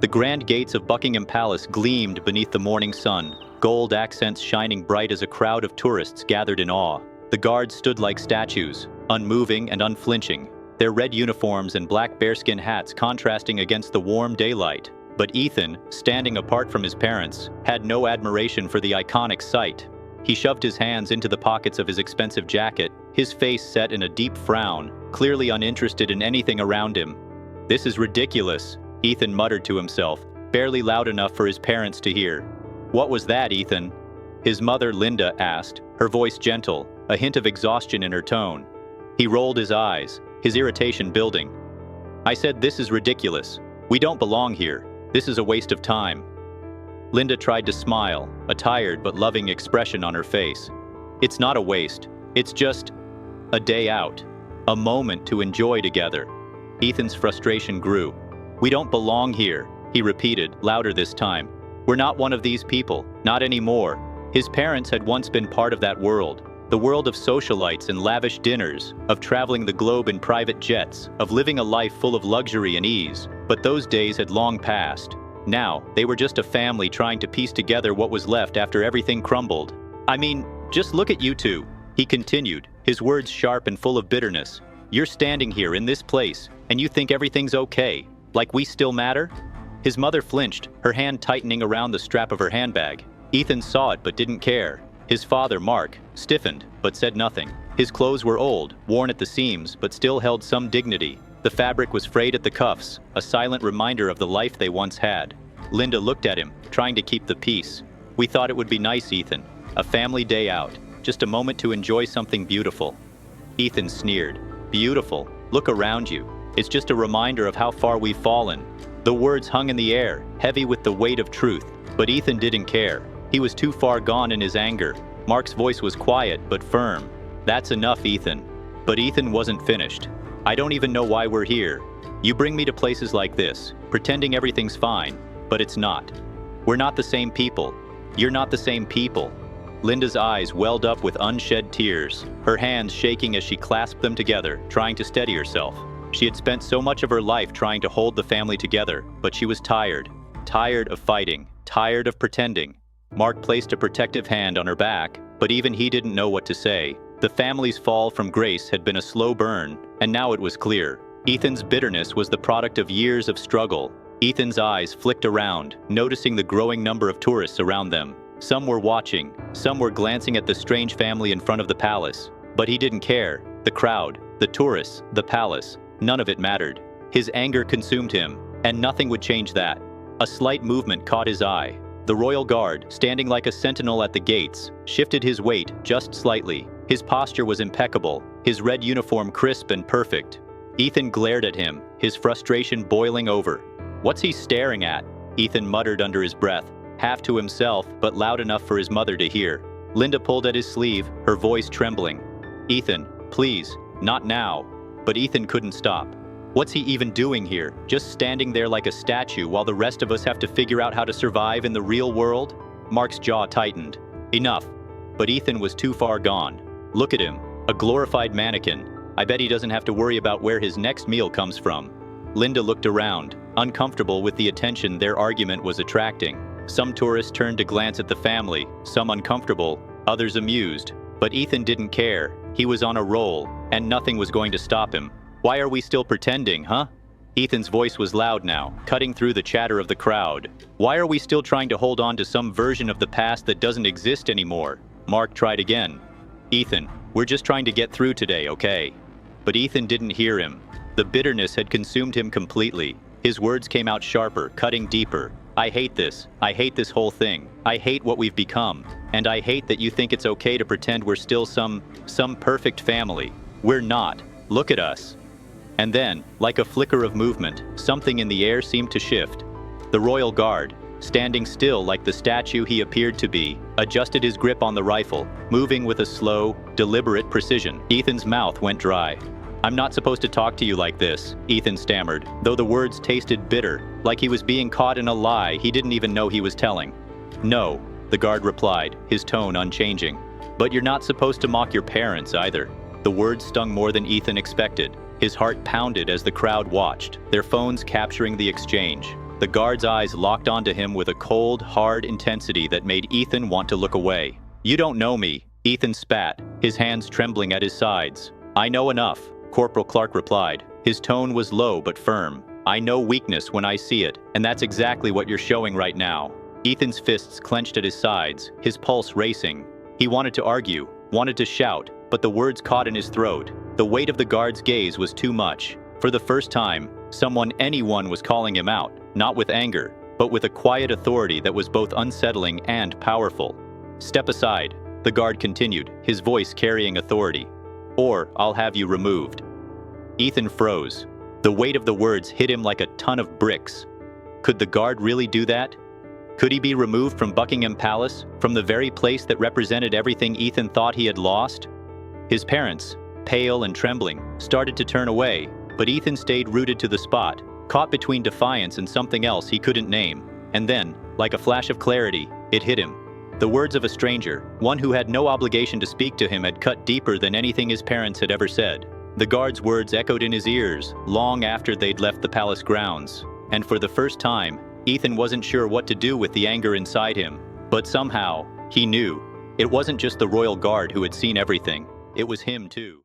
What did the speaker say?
The grand gates of Buckingham Palace gleamed beneath the morning sun, gold accents shining bright as a crowd of tourists gathered in awe. The guards stood like statues, unmoving and unflinching, their red uniforms and black bearskin hats contrasting against the warm daylight. But Ethan, standing apart from his parents, had no admiration for the iconic sight. He shoved his hands into the pockets of his expensive jacket, his face set in a deep frown, clearly uninterested in anything around him. "This is ridiculous," Ethan muttered to himself, barely loud enough for his parents to hear. "What was that, Ethan?" His mother, Linda, asked, her voice gentle, a hint of exhaustion in her tone. He rolled his eyes, his irritation building. "I said this is ridiculous. We don't belong here. This is a waste of time." Linda tried to smile, a tired but loving expression on her face. "It's not a waste. It's just a day out. A moment to enjoy together." Ethan's frustration grew. "We don't belong here," he repeated, louder this time. "We're not one of these people, not anymore." His parents had once been part of that world, the world of socialites and lavish dinners, of traveling the globe in private jets, of living a life full of luxury and ease. But those days had long passed. Now, they were just a family trying to piece together what was left after everything crumbled. "I mean, just look at you two," he continued, his words sharp and full of bitterness. "You're standing here in this place, and you think everything's okay, like we still matter?" His mother flinched, her hand tightening around the strap of her handbag. Ethan saw it but didn't care. His father, Mark, stiffened but said nothing. His clothes were old, worn at the seams, but still held some dignity. The fabric was frayed at the cuffs, a silent reminder of the life they once had. Linda looked at him, trying to keep the peace. "We thought it would be nice, Ethan. A family day out. Just a moment to enjoy something beautiful." Ethan sneered. "Beautiful? Look around you. It's just a reminder of how far we've fallen." The words hung in the air, heavy with the weight of truth. But Ethan didn't care. He was too far gone in his anger. Mark's voice was quiet but firm. "That's enough, Ethan." But Ethan wasn't finished. "I don't even know why we're here. You bring me to places like this, pretending everything's fine, but it's not. We're not the same people. You're not the same people." Linda's eyes welled up with unshed tears, her hands shaking as she clasped them together, trying to steady herself. She had spent so much of her life trying to hold the family together, but she was tired. Tired of fighting, tired of pretending. Mark placed a protective hand on her back, but even he didn't know what to say. The family's fall from grace had been a slow burn, and now it was clear. Ethan's bitterness was the product of years of struggle. Ethan's eyes flicked around, noticing the growing number of tourists around them. Some were watching, some were glancing at the strange family in front of the palace. But he didn't care. The crowd, the tourists, the palace, none of it mattered. His anger consumed him, and nothing would change that. A slight movement caught his eye. The royal guard, standing like a sentinel at the gates, shifted his weight just slightly. His posture was impeccable, his red uniform crisp and perfect. Ethan glared at him, his frustration boiling over. "What's he staring at?" Ethan muttered under his breath, half to himself but loud enough for his mother to hear. Linda pulled at his sleeve, her voice trembling. "Ethan, please, not now." But Ethan couldn't stop. What's he even doing here, just standing there like a statue while the rest of us have to figure out how to survive in the real world? Mark's jaw tightened. Enough. But Ethan was too far gone. Look at him, a glorified mannequin. I bet he doesn't have to worry about where his next meal comes from. Linda looked around, uncomfortable with the attention their argument was attracting. Some tourists turned to glance at the family, some uncomfortable, others amused. But Ethan didn't care. He was on a roll, and nothing was going to stop him. "Why are we still pretending, huh?" Ethan's voice was loud now, cutting through the chatter of the crowd. "Why are we still trying to hold on to some version of the past that doesn't exist anymore?" Mark tried again. "Ethan, we're just trying to get through today, okay?" But Ethan didn't hear him. The bitterness had consumed him completely. His words came out sharper, cutting deeper. "I hate this. I hate this whole thing. I hate what we've become. And I hate that you think it's okay to pretend we're still some perfect family. We're not. Look at us." And then, like a flicker of movement, something in the air seemed to shift. The royal guard, standing still like the statue he appeared to be, adjusted his grip on the rifle, moving with a slow, deliberate precision. Ethan's mouth went dry. "I'm not supposed to talk to you like this," Ethan stammered, though the words tasted bitter, like he was being caught in a lie he didn't even know he was telling. "No," the guard replied, his tone unchanging. "But you're not supposed to mock your parents either." The words stung more than Ethan expected. His heart pounded as the crowd watched, their phones capturing the exchange. The guard's eyes locked onto him with a cold, hard intensity that made Ethan want to look away. "You don't know me," Ethan spat, his hands trembling at his sides. "I know enough," Corporal Clark replied. His tone was low but firm. "I know weakness when I see it, and that's exactly what you're showing right now." Ethan's fists clenched at his sides, his pulse racing. He wanted to argue, wanted to shout, but the words caught in his throat. The weight of the guard's gaze was too much. For the first time, anyone was calling him out, not with anger, but with a quiet authority that was both unsettling and powerful. "Step aside," the guard continued, his voice carrying authority. "Or I'll have you removed." Ethan froze. The weight of the words hit him like a ton of bricks. Could the guard really do that? Could he be removed from Buckingham Palace, from the very place that represented everything Ethan thought he had lost? His parents, pale and trembling, started to turn away, but Ethan stayed rooted to the spot, caught between defiance and something else he couldn't name. And then, like a flash of clarity, it hit him. The words of a stranger, one who had no obligation to speak to him, had cut deeper than anything his parents had ever said. The guard's words echoed in his ears, long after they'd left the palace grounds. And for the first time, Ethan wasn't sure what to do with the anger inside him. But somehow, he knew. It wasn't just the royal guard who had seen everything. It was him too.